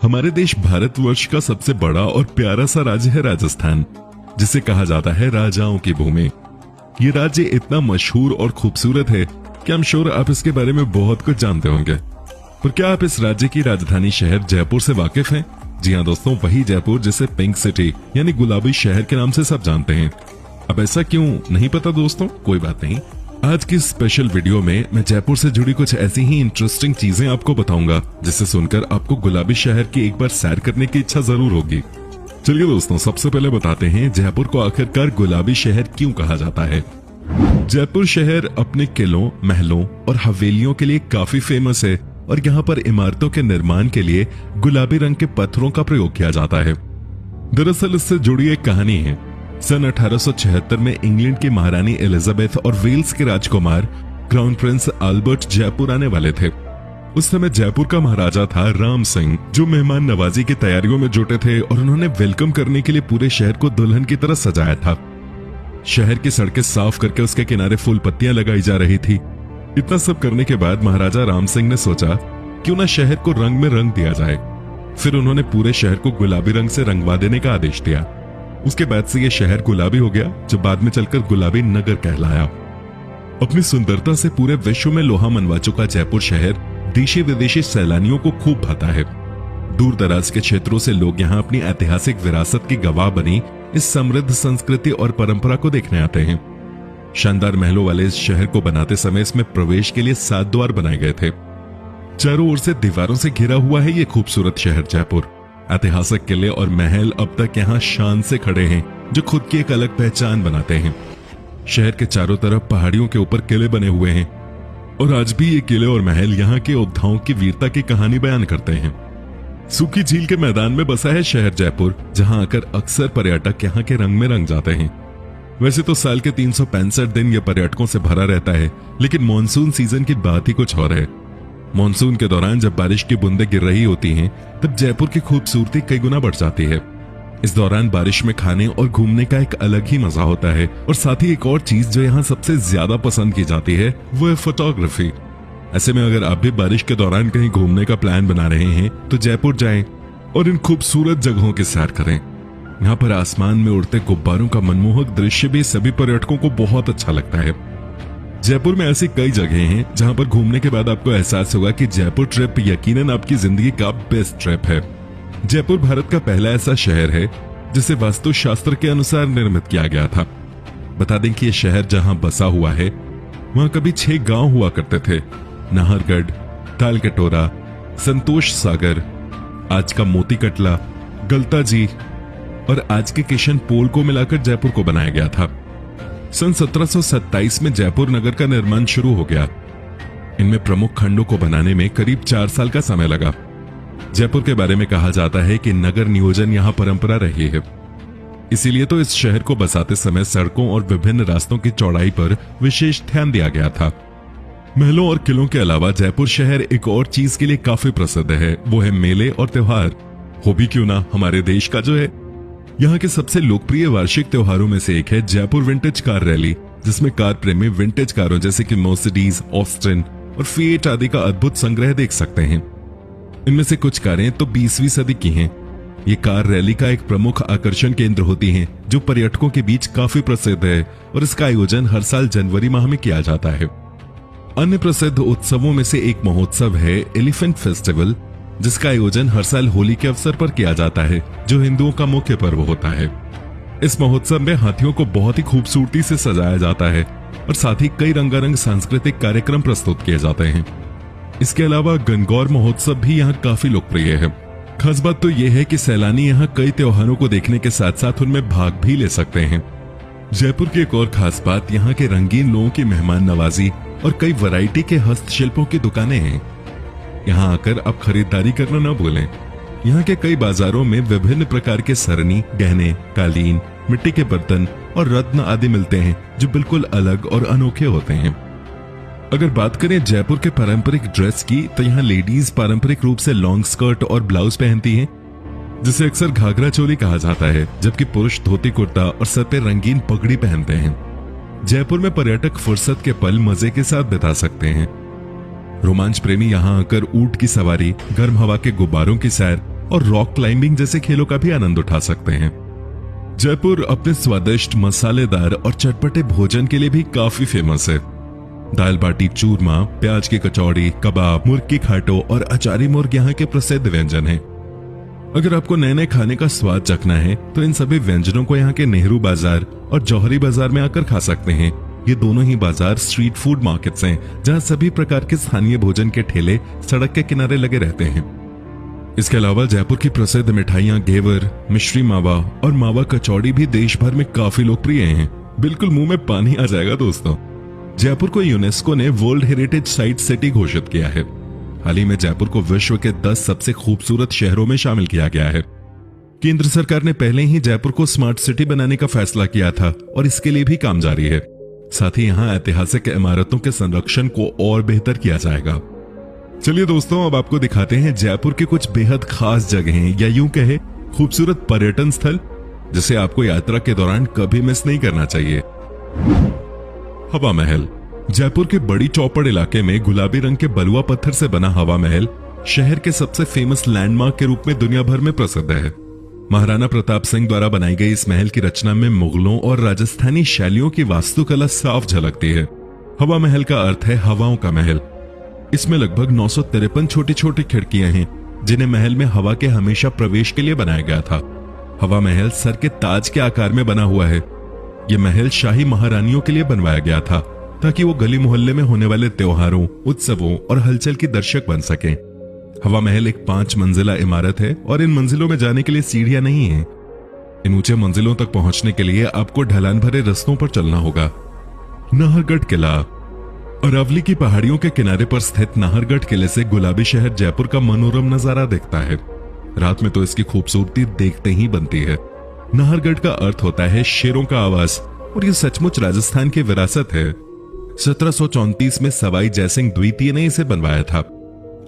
हमारे देश भारतवर्ष का सबसे बड़ा और प्यारा सा राज्य है राजस्थान, जिसे कहा जाता है राजाओं की भूमि। ये राज्य इतना मशहूर और खूबसूरत है कि I'm श्योर आप इसके बारे में बहुत कुछ जानते होंगे। पर क्या आप इस राज्य की राजधानी शहर जयपुर से वाकिफ हैं? जी हाँ दोस्तों, वही जयपुर जिसे पिंक सिटी यानी गुलाबी शहर के नाम से सब जानते हैं। अब ऐसा क्यों नहीं पता दोस्तों? कोई बात नहीं, आज की स्पेशल वीडियो में मैं जयपुर से जुड़ी कुछ ऐसी ही इंटरेस्टिंग चीजें आपको बताऊंगा जिसे सुनकर आपको गुलाबी शहर की एक बार सैर करने की इच्छा जरूर होगी। चलिए दोस्तों, सबसे पहले बताते हैं जयपुर को आखिरकार गुलाबी शहर क्यों कहा जाता है। जयपुर शहर अपने किलों, महलों और हवेलियों के लिए काफी फेमस है और यहाँ पर इमारतों के निर्माण के लिए गुलाबी रंग के पत्थरों का प्रयोग किया जाता है। दरअसल इससे जुड़ी एक कहानी है। सन 1876 में इंग्लैंड की महारानी एलिजाबेथ और वेल्स के राजकुमार क्राउन प्रिंस अल्बर्ट जयपुर आने वाले थे। उस समय जयपुर का महाराजा था राम सिंह, जो मेहमान नवाजी की तैयारियों में जुटे थे और उन्होंने वेलकम करने के लिए पूरे शहर को दुल्हन की तरह सजाया था। शहर की सड़कें साफ करके उसके किनारे फूल पत्तियां लगाई जा रही थी। इतना सब करने के बाद महाराजा राम सिंह ने सोचा क्यों ना शहर को रंग में रंग दिया जाए। फिर उन्होंने पूरे शहर को गुलाबी रंग से रंगवा देने का आदेश दिया। उसके बाद से यह शहर गुलाबी हो गया, जो बाद में चलकर गुलाबी नगर कहलाया। अपनी सुंदरता से पूरे विश्व में लोहा मनवा चुका जयपुर शहर देशी विदेशी सैलानियों को खूब भाता है। दूर दराज के क्षेत्रों से लोग यहाँ अपनी ऐतिहासिक विरासत की गवाह बनी इस समृद्ध संस्कृति और परंपरा को देखने आते हैं। शानदार महलों वाले इस शहर को बनाते समय इसमें प्रवेश के लिए 7 द्वार बनाए गए थे। चारों ओर से दीवारों से घिरा हुआ है ये खूबसूरत शहर जयपुर। ऐतिहासिक किले और महल अब तक यहाँ शान से खड़े हैं, जो खुद की एक अलग पहचान बनाते हैं। शहर के चारों तरफ पहाड़ियों के ऊपर किले बने हुए हैं और आज भी ये किले और महल यहाँ के योद्धाओं की वीरता की कहानी बयान करते हैं। सूखी झील के मैदान में बसा है शहर जयपुर, जहाँ आकर अक्सर पर्यटक यहाँ के रंग में रंग जाते हैं। वैसे तो साल के 365 दिन यह पर्यटकों से भरा रहता है, लेकिन मानसून सीजन की बात ही कुछ और है। मानसून के दौरान जब बारिश की बूंदें गिर रही होती हैं, तब जयपुर की खूबसूरती कई गुना बढ़ जाती है। इस दौरान बारिश में खाने और घूमने का एक अलग ही मजा होता है और साथ ही एक और चीज जो यहाँ सबसे ज्यादा पसंद की जाती है वो है फोटोग्राफी। ऐसे में अगर आप भी बारिश के दौरान कहीं घूमने का प्लान बना रहे हैं तो जयपुर जाएं और इन खूबसूरत जगहों की सैर करें। यहाँ पर आसमान में उड़ते गुब्बारों का मनमोहक दृश्य भी सभी पर्यटकों को बहुत अच्छा लगता है। जयपुर में ऐसी कई जगह हैं जहां पर घूमने के बाद आपको एहसास होगा कि जयपुर ट्रिप यकीनन आपकी जिंदगी का बेस्ट ट्रिप है। जयपुर भारत का पहला ऐसा शहर है जिसे वास्तुशास्त्र के अनुसार निर्मित किया गया था। बता दें कि यह शहर जहां बसा हुआ है वहां कभी 6 गांव हुआ करते थे। नाहरगढ़, तालकटोरा, संतोष सागर, आज का मोती कटला, गलता जी और आज के किशन पोल को मिलाकर जयपुर को बनाया गया था। सन 1727 में जयपुर नगर का निर्माण शुरू हो गया। इनमें प्रमुख खंडों को बनाने में करीब 4 साल का समय लगा। जयपुर के बारे में कहा जाता है कि नगर नियोजन यहाँ परंपरा रही है, इसीलिए तो इस शहर को बसाते समय सड़कों और विभिन्न रास्तों की चौड़ाई पर विशेष ध्यान दिया गया था। महलों और किलों के अलावा जयपुर शहर एक और चीज के लिए काफी प्रसिद्ध है, वो है मेले और त्योहार। हो भी क्यों ना हमारे देश का जो है। यहाँ के सबसे लोकप्रिय वार्षिक त्योहारों में से एक है जयपुर विंटेज कार रैली, जिसमें कार प्रेमी विंटेज कारों जैसे कि मर्सिडीज, ऑस्टिन और फिएट आदि का अद्भुत संग्रह देख सकते हैं। इनमें से कुछ कारें तो 20वीं सदी की हैं। ये कार रैली का एक प्रमुख आकर्षण केंद्र होती हैं, जो पर्यटकों के बीच काफी प्रसिद्ध है और इसका आयोजन हर साल जनवरी माह में किया जाता है। अन्य प्रसिद्ध उत्सवों में से एक महोत्सव है एलिफेंट फेस्टिवल, जिसका आयोजन हर साल होली के अवसर पर किया जाता है, जो हिंदुओं का मुख्य पर्व होता है। इस महोत्सव में हाथियों को बहुत ही खूबसूरती से सजाया जाता है और साथ ही कई रंगारंग सांस्कृतिक कार्यक्रम प्रस्तुत किए जाते हैं। इसके अलावा गणगौर महोत्सव भी यहाँ काफी लोकप्रिय है। खास बात तो यह है कि सैलानी यहाँ कई त्योहारों को देखने के साथ साथ उनमें भाग भी ले सकते हैं। जयपुर की एक और खास बात यहाँ के रंगीन लोगों की मेहमान नवाजी और कई वैरायटी के हस्तशिल्पों की दुकानें हैं। यहाँ आकर आप खरीदारी करना न भूलें। यहाँ के कई बाजारों में विभिन्न प्रकार के सरनी, गहने, कालीन, मिट्टी के बर्तन और रत्न आदि मिलते हैं, जो बिल्कुल अलग और अनोखे होते हैं। अगर बात करें जयपुर के पारंपरिक ड्रेस की, तो यहाँ लेडीज पारंपरिक रूप से लॉन्ग स्कर्ट और ब्लाउज पहनती हैं, जिसे अक्सर घाघरा चोली कहा जाता है, जबकि पुरुष धोती कुर्ता और सर पे रंगीन पगड़ी पहनते हैं। जयपुर में पर्यटक फुर्सत के पल मजे के साथ बिता सकते हैं। रोमांच प्रेमी यहाँ आकर ऊंट की सवारी, गर्म हवा के गुब्बारों की सैर और रॉक क्लाइंबिंग जैसे खेलों का भी आनंद उठा सकते हैं। जयपुर अपने स्वादिष्ट, मसालेदार और चटपटे भोजन के लिए भी काफी फेमस है। दाल बाटी चूरमा, प्याज की कचौड़ी, कबाब, मुर्ग की खाटो और अचारी मुर्ग यहाँ के प्रसिद्ध व्यंजन हैं। अगर आपको नए नए खाने का स्वाद चखना है तो इन सभी व्यंजनों को यहाँ के नेहरू बाजार और जौहरी बाजार में आकर खा सकते हैं। ये दोनों ही बाजार स्ट्रीट फूड मार्केट्स हैं, जहाँ सभी प्रकार के स्थानीय भोजन के ठेले सड़क के किनारे लगे रहते हैं। इसके अलावा जयपुर की प्रसिद्ध मिठाइयाँ घेवर, मिश्री मावा और मावा कचौड़ी भी देश भर में काफी लोकप्रिय हैं। बिल्कुल मुंह में पानी आ जाएगा दोस्तों। जयपुर को यूनेस्को ने वर्ल्ड हेरिटेज साइट सिटी घोषित किया है। हाल ही में जयपुर को विश्व के 10 सबसे खूबसूरत शहरों में शामिल किया गया है। केंद्र सरकार ने पहले ही जयपुर को स्मार्ट सिटी बनाने का फैसला किया था और इसके लिए भी काम जारी है। साथ ही यहाँ ऐतिहासिक इमारतों के संरक्षण को और बेहतर किया जाएगा। चलिए दोस्तों, अब आपको दिखाते हैं जयपुर के कुछ बेहद खास जगहें या यूं कहे खूबसूरत पर्यटन स्थल, जिसे आपको यात्रा के दौरान कभी मिस नहीं करना चाहिए। हवा महल। जयपुर के बड़ी चौपड़ इलाके में गुलाबी रंग के बलुआ पत्थर से बना हवा महल शहर के सबसे फेमस लैंडमार्क के रूप में दुनिया भर में प्रसिद्ध है। महाराणा प्रताप सिंह द्वारा बनाई गई इस महल की रचना में मुगलों और राजस्थानी शैलियों की वास्तुकला साफ झलकती है। हवा महल का अर्थ है हवाओं का महल। इसमें लगभग 953 छोटी छोटी खिड़कियां हैं, जिन्हें महल में हवा के हमेशा प्रवेश के लिए बनाया गया था। हवा महल सर के ताज के आकार में बना हुआ है। यह महल शाही महारानियों के लिए बनवाया गया था ताकि वो गली मोहल्ले में होने वाले त्योहारों, उत्सवों और हलचल की दर्शक बन सकें। हवा महल एक 5 मंजिला इमारत है और इन मंजिलों में जाने के लिए सीढ़ियां नहीं हैं। इन ऊंचे मंजिलों तक पहुंचने के लिए आपको ढलान भरे रास्तों पर चलना होगा। नाहरगढ़ किला। अरावली की पहाड़ियों के किनारे पर स्थित नाहरगढ़ किले से गुलाबी शहर जयपुर का मनोरम नजारा दिखता है। रात में तो इसकी खूबसूरती देखते ही बनती है। नाहरगढ़ का अर्थ होता है शेरों का आवास और ये सचमुच राजस्थान की विरासत है। 1734 में सवाई जयसिंह द्वितीय ने इसे बनवाया था।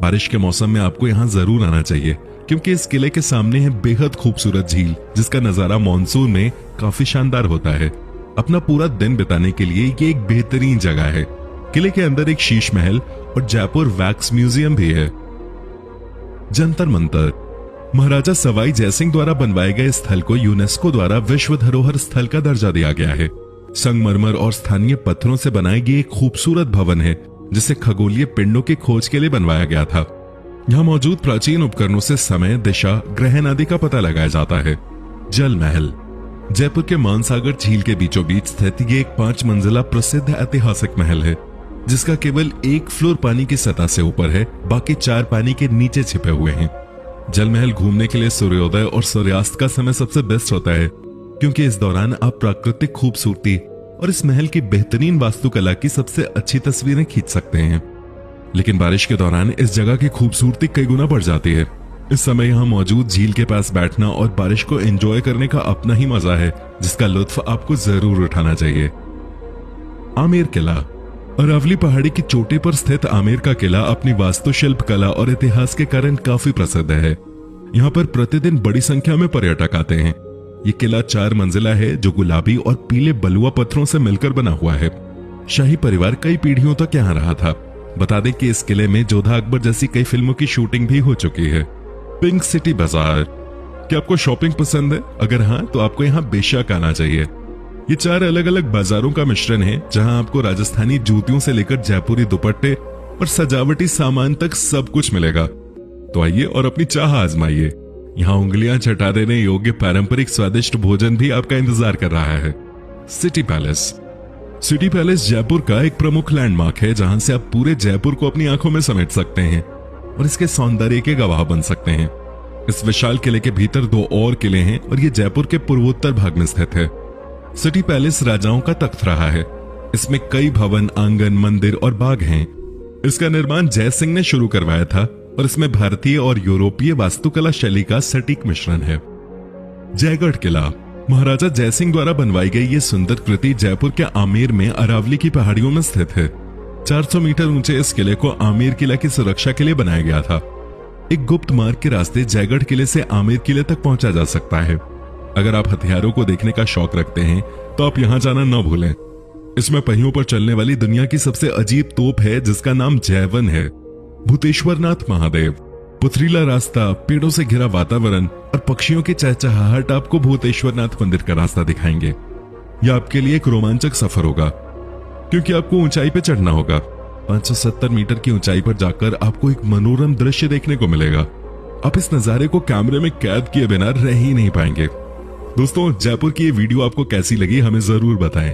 बारिश के मौसम में आपको यहाँ जरूर आना चाहिए, क्योंकि इस किले के सामने है बेहद खूबसूरत झील, जिसका नजारा मॉनसून में काफी शानदार होता है। अपना पूरा दिन बिताने के लिए ये एक बेहतरीन जगह है। किले के अंदर एक शीश महल और जयपुर वैक्स म्यूजियम भी है। जंतर मंतर। महाराजा सवाई जयसिंह द्वारा बनवाए गए स्थल को यूनेस्को द्वारा विश्व धरोहर स्थल का दर्जा दिया गया है। संगमरमर और स्थानीय पत्थरों से बनाई गई एक खूबसूरत भवन है, जिसे खगोलीय पिंडों की खोज के लिए बनवाया गया था। यहाँ मौजूद प्राचीन उपकरणों से समय, दिशा, ग्रहण आदि का पता लगाया जाता है। जल महल। जयपुर के मानसागर झील के बीचों बीच स्थित ये एक 5 मंजिला प्रसिद्ध ऐतिहासिक महल है, जिसका केवल एक फ्लोर पानी की सतह से ऊपर है, बाकी 4 पानी के नीचे छिपे हुए हैं। जल महल घूमने के लिए सूर्योदय और सूर्यास्त का समय सबसे बेस्ट होता है, क्योंकि इस दौरान आप प्राकृतिक खूबसूरती और इस महल की बेहतरीन वास्तुकला की सबसे अच्छी तस्वीरें खींच सकते हैं। लेकिन बारिश के दौरान इस जगह की खूबसूरती कई गुना बढ़ जाती है। इस समय यहाँ मौजूद झील के पास बैठना और बारिश को एंजॉय करने का अपना ही मजा है, जिसका लुत्फ आपको जरूर उठाना चाहिए। आमेर किला। अरावली पहाड़ी की चोटी पर स्थित आमेर का किला अपनी वास्तुशिल्प कला और इतिहास के कारण काफी प्रसिद्ध है। यहाँ पर प्रतिदिन बड़ी संख्या में पर्यटक आते हैं। ये किला 4 मंजिला है, जो गुलाबी और पीले बलुआ पत्थरों से मिलकर बना हुआ है। शाही परिवार कई पीढ़ियों तक यहाँ रहा था। बता दें कि इस किले में जोधा अकबर जैसी कई फिल्मों की शूटिंग भी हो चुकी है। पिंक सिटी बाजार। क्या आपको शॉपिंग पसंद है? अगर हाँ, तो आपको यहाँ बेशक आना चाहिए। ये 4 अलग अलग बाजारों का मिश्रण है, जहां आपको राजस्थानी जूतियों से लेकर जयपुरी दुपट्टे और सजावटी सामान तक सब कुछ मिलेगा। तो आइए और अपनी चाह आजमाइए। यहाँ उंगलियां चटा देने योग्य पारंपरिक स्वादिष्ट भोजन भी आपका इंतजार कर रहा है। City palace. City palace Jaipur का एक प्रमुख लैंडमार्क है, जहां से आप पूरे जयपुर को अपनी आंखों में समेट सकते हैं और इसके सौंदर्य के गवाह बन सकते हैं। इस विशाल किले के भीतर 2 और किले हैं और ये जयपुर के पूर्वोत्तर भाग में स्थित है। सिटी पैलेस राजाओं का तख्त रहा है। इसमें कई भवन, आंगन, मंदिर और बाग हैं। इसका निर्माण जय सिंह ने शुरू करवाया था और इसमें भारतीय और यूरोपीय वास्तुकला शैली का सटीक मिश्रण है। जयगढ़ किला। महाराजा जयसिंह द्वारा बनवाई गई ये सुंदर कृति जयपुर के आमेर में अरावली की पहाड़ियों में स्थित है। 400 मीटर ऊंचे इस किले को आमेर किला की सुरक्षा के लिए बनाया गया था। एक गुप्त मार्ग के रास्ते जयगढ़ किले से आमेर किले तक पहुंचा जा सकता है। अगर आप हथियारों को देखने का शौक रखते हैं तो आप यहां जाना न भूलें। इसमें पहियों पर चलने वाली दुनिया की सबसे अजीब तोप है, जिसका नाम जयवन है। भूतेश्वरनाथ महादेव। पथरीला रास्ता, पेड़ों से घिरा वातावरण और पक्षियों की चहचहाहट आपको भूतेश्वरनाथ मंदिर का रास्ता दिखाएंगे। यह आपके लिए एक रोमांचक सफर होगा, क्योंकि आपको ऊंचाई पर चढ़ना होगा। 570 मीटर की ऊंचाई पर जाकर आपको एक मनोरम दृश्य देखने को मिलेगा। आप इस नजारे को कैमरे में कैद किए बिना रह ही नहीं पाएंगे। दोस्तों, जयपुर की ये वीडियो आपको कैसी लगी हमें जरूर बताएं।